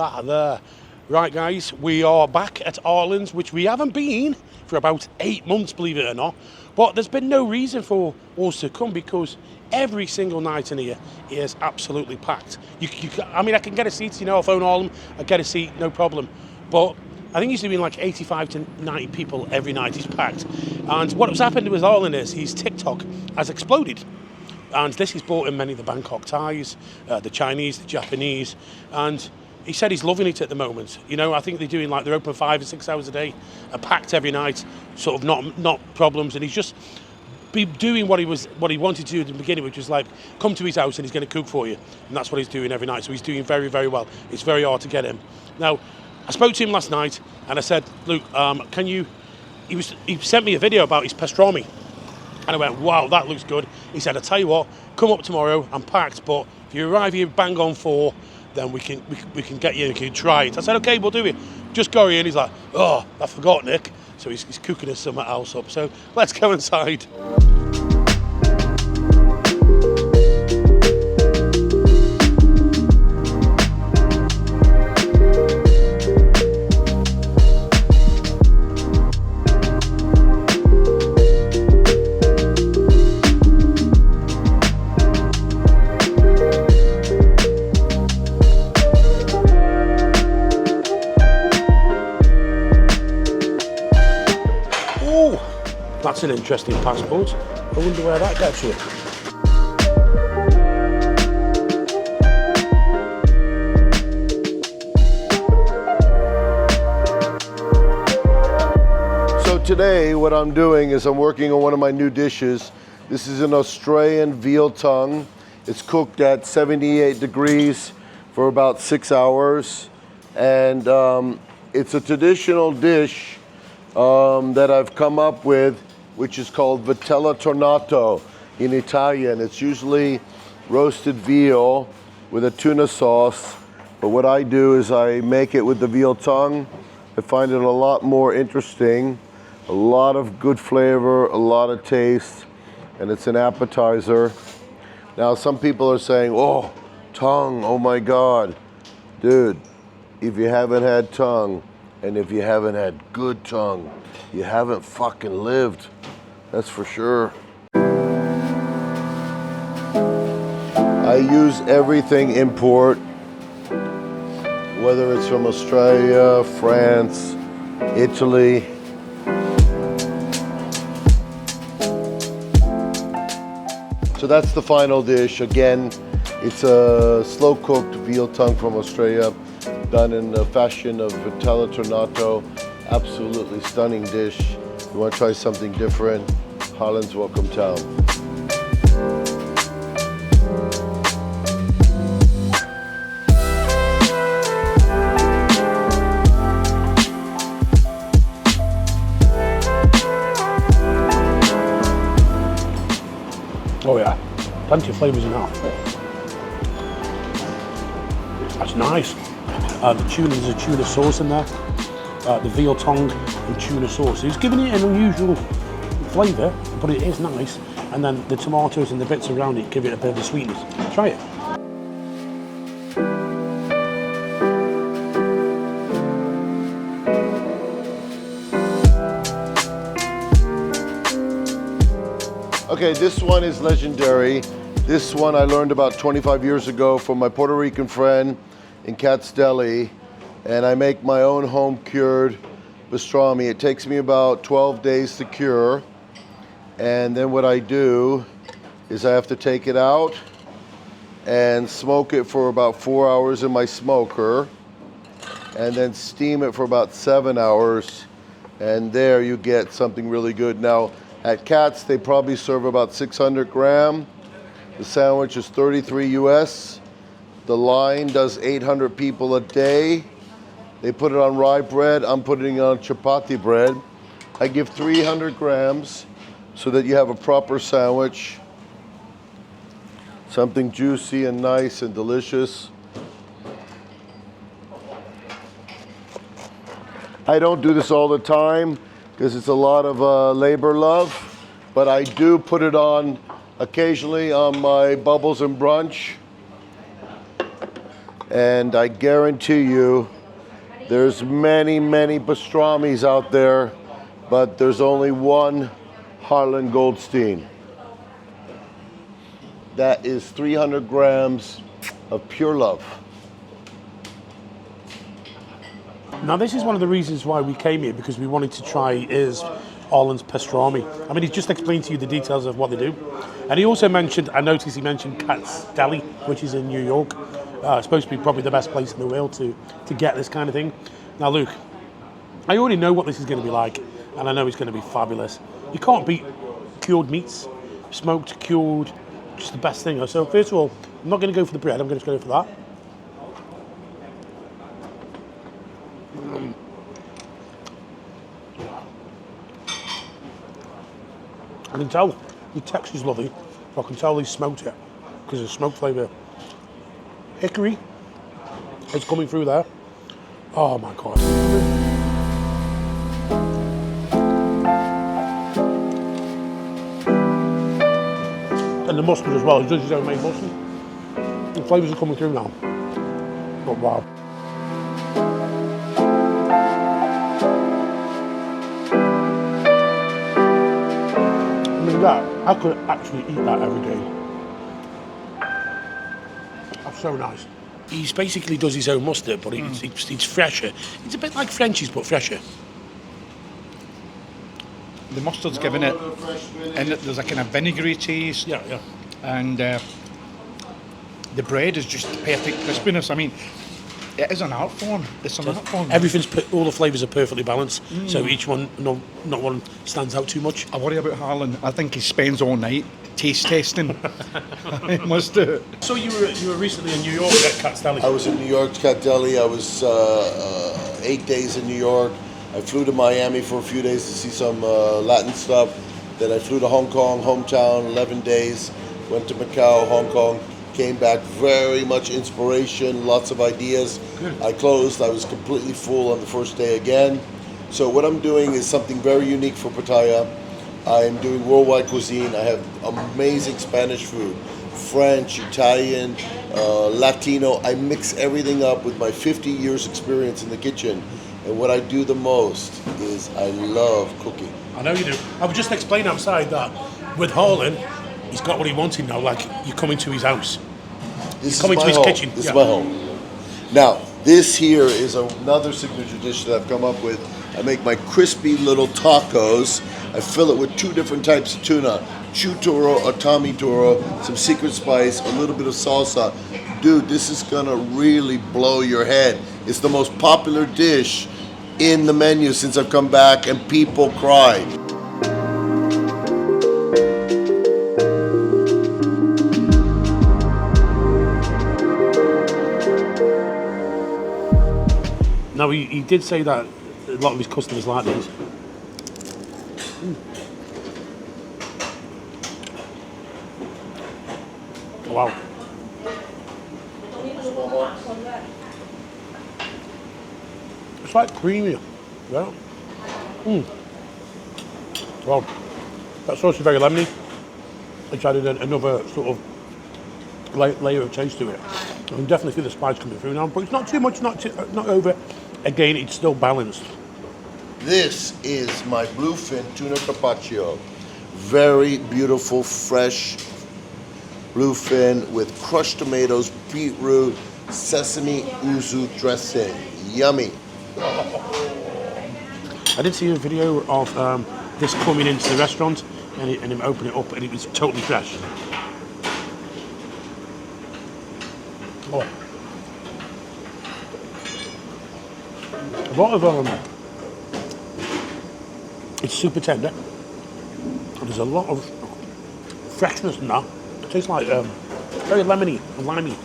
that there. Right, guys, we are back at Ireland's, which we haven't been for about 8 months, believe it or not. But there's been no reason for us to come because every single night in here is absolutely packed. I mean, I can get a seat, you know, I'll phone Ireland, I get a seat, no problem. But I think he's doing like 85 to 90 people every night. He's packed. And what's happened with Ireland is his TikTok has exploded. And this has brought in many of the Bangkok Thais, the Chinese, the Japanese. And he said he's loving it at the moment. You know, I think they're doing like, they're open 5 or 6 hours a day, packed every night, sort of not problems. And he's just be doing what he wanted to do at the beginning, which was like, come to his house and he's going to cook for you. And that's what he's doing every night. So he's doing very, very well. It's very hard to get him. Now, I spoke to him last night and I said, Luke, can you, he sent me a video about his pastrami. And I went, wow, that looks good. He said, I tell you what, come up tomorrow, I'm packed, but if you arrive here bang on 4, then we can get you, you can try it. I said, okay, we'll do it. Just go in. He's like, oh, I forgot, Nick. So he's cooking us something else up. So let's go inside. That's an interesting passport. I wonder where that gets you. So today what I'm doing is I'm working on one of my new dishes. This is an Australian veal tongue. It's cooked at 78 degrees for about 6 hours. And it's a traditional dish that I've come up with, which is called Veto Tongue in Italian. It's usually roasted veal with a tuna sauce, but what I do is I make it with the veal tongue. I find it a lot more interesting, a lot of good flavor, a lot of taste, and it's an appetizer. Now some people are saying, oh, tongue, oh my God. Dude, if you haven't had tongue, and if you haven't had good tongue, you haven't fucking lived. That's for sure. I use everything import, whether it's from Australia, France, Italy. So that's the final dish. Again, it's a slow-cooked veal tongue from Australia, done in the fashion of Veto Tongue. Absolutely stunning dish. You want to try something different? Holland's welcome town. Oh yeah, plenty of flavours in that. That's nice. There's a tuna sauce in there. The veal tongue and tuna sauce. It's giving it an unusual flavour, but it is nice. And then the tomatoes and the bits around it give it a bit of a sweetness. Try it. Okay, this one is legendary. This one I learned about 25 years ago from my Puerto Rican friend in Cat's Deli. And I make my own home-cured pastrami. It takes me about 12 days to cure. And then what I do is I have to take it out and smoke it for about 4 hours in my smoker, and then steam it for about 7 hours. And there you get something really good. Now, at Cat's, they probably serve about 600 gram. The sandwich is 33 US. The line does 800 people a day. They put it on rye bread. I'm putting it on chapati bread. I give 300 grams so that you have a proper sandwich. Something juicy and nice and delicious. I don't do this all the time because it's a lot of labor love, but I do put it on occasionally on my bubbles and brunch. And I guarantee you, there's many, many pastrami's out there, but there's only one Harlan Goldstein. That is 300 grams of pure love. Now this is one of the reasons why we came here, because we wanted to try his Arlen's pastrami. I mean, he's just explained to you the details of what they do. And he also mentioned, I noticed he mentioned Cat's Deli, which is in New York. It's supposed to be probably the best place in the world to get this kind of thing. Now, Luke, I already know what this is going to be like, and I know it's going to be fabulous. You can't beat cured meats, smoked, cured, just the best thing. So first of all, I'm not going to go for the bread, I'm going to go for that. I can tell the texture's lovely, but I can tell he smoked it because of the smoke flavour. Hickory is coming through there. Oh my God. And the mustard as well, he does his own made mustard. The flavours are coming through now. But wow. I mean that, I could actually eat that every day. That's so nice. He basically does his own mustard, but it's fresher. It's a bit like French's, but fresher. The mustard's giving it, and there's a kind of vinegary taste. Yeah, yeah. And the bread is just perfect crispiness. I mean, it is an art form. It's an art form. All the flavours are perfectly balanced, so each one, not one stands out too much. I worry about Harlan. I think he spends all night taste testing. He must do it. So you were recently in New York at Cat's Deli. I was in New York, Cat Deli. I was 8 days in New York. I flew to Miami for a few days to see some Latin stuff. Then I flew to Hong Kong, hometown, 11 days. Went to Macau, Hong Kong. Came back, very much inspiration, lots of ideas. Good. I closed, I was completely full on the first day again. So what I'm doing is something very unique for Pattaya. I'm doing worldwide cuisine. I have amazing Spanish food, French, Italian, Latino. I mix everything up with my 50 years experience in the kitchen. And what I do the most is I love cooking. I know you do. I would just explain outside that with Harlan, he's got what he wanted now, like you're coming to his house. This coming is to my his home. kitchen. This Yeah. is my home. Now, this here is another signature dish that I've come up with. I make my crispy little tacos. I fill it with 2 different types of tuna. Chutoro, atami toro, some secret spice, a little bit of salsa. Dude, this is gonna really blow your head. It's the most popular dish in the menu since I've come back, and people cried. Now he did say that a lot of his customers like these. Wow. It's like creamy. Yeah. Well, that sauce is very lemony. It's added another sort of layer of taste to it. I can definitely feel the spice coming through now, but it's not too much, not over. Again, it's still balanced. This is my bluefin tuna carpaccio. Very beautiful, fresh bluefin with crushed tomatoes, beetroot, sesame yuzu dressing. Yummy. I did see a video of this coming into the restaurant and him open it up, and it was totally fresh. Oh. A lot of it's super tender. There's a lot of freshness in that. It tastes like very lemony and limey.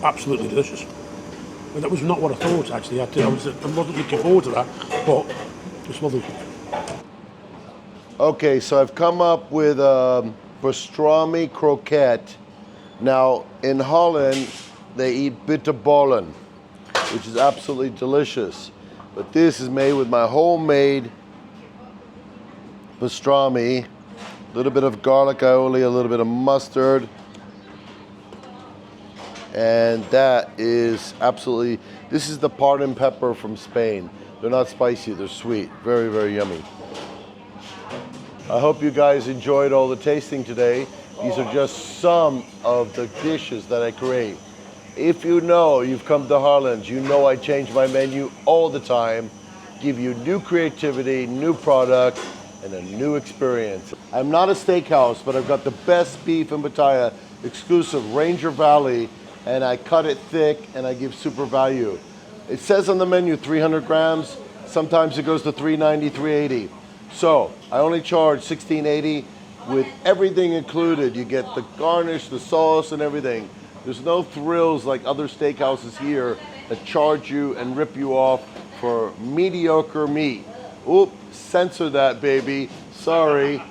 Absolutely delicious. But that was not what I thought actually. I wasn't looking forward to that, but it's lovely. Okay, so I've come up with pastrami croquette. Now, in Holland, they eat bitterballen, which is absolutely delicious. But this is made with my homemade pastrami. A little bit of garlic aioli, a little bit of mustard. And that is absolutely, this is the pardon pepper from Spain. They're not spicy, they're sweet. Very, very yummy. I hope you guys enjoyed all the tasting today. These are just some of the dishes that I create. If you know you've come to Harlan's, you know I change my menu all the time, give you new creativity, new product, and a new experience. I'm not a steakhouse, but I've got the best beef in Pattaya, exclusive Ranger Valley, and I cut it thick and I give super value. It says on the menu 300 grams, sometimes it goes to 390, 380. So I only charge $16.80 with everything included. You get the garnish, the sauce, and everything. There's no thrills like other steakhouses here that charge you and rip you off for mediocre meat. Oop, censor that, baby. Sorry.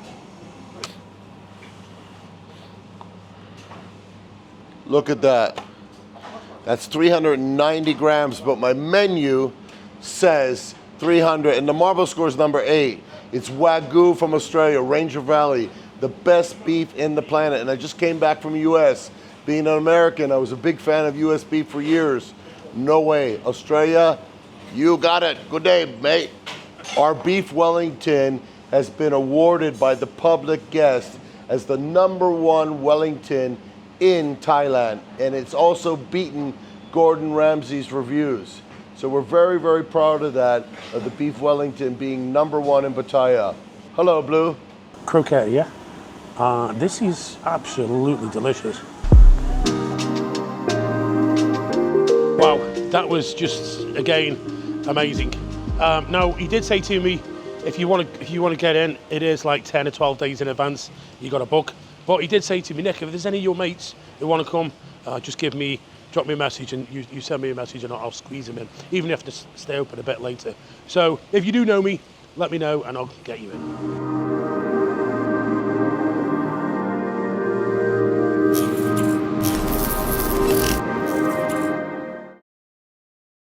Look at that. That's 390 grams, but my menu says 300, and the marble score is number 8. It's Wagyu from Australia, Ranger Valley, the best beef in the planet. And I just came back from the US. Being an American, I was a big fan of US beef for years. No way. Australia, you got it. Good day, mate. Our beef Wellington has been awarded by the public guest as the #1 Wellington in Thailand. And it's also beaten Gordon Ramsay's reviews. So we're very, very proud of that, of the beef Wellington being #1 in Pattaya. Hello, Blue. Croquette, yeah? This is absolutely delicious. Wow, that was just, again, amazing. Now, he did say to me, if you want to get in, it is like 10 or 12 days in advance. You got to book. But he did say to me, Nick, if there's any of your mates who want to come, just drop me a message, and you send me a message and I'll squeeze them in, even if they stay open a bit later. So if you do know me, let me know and I'll get you in.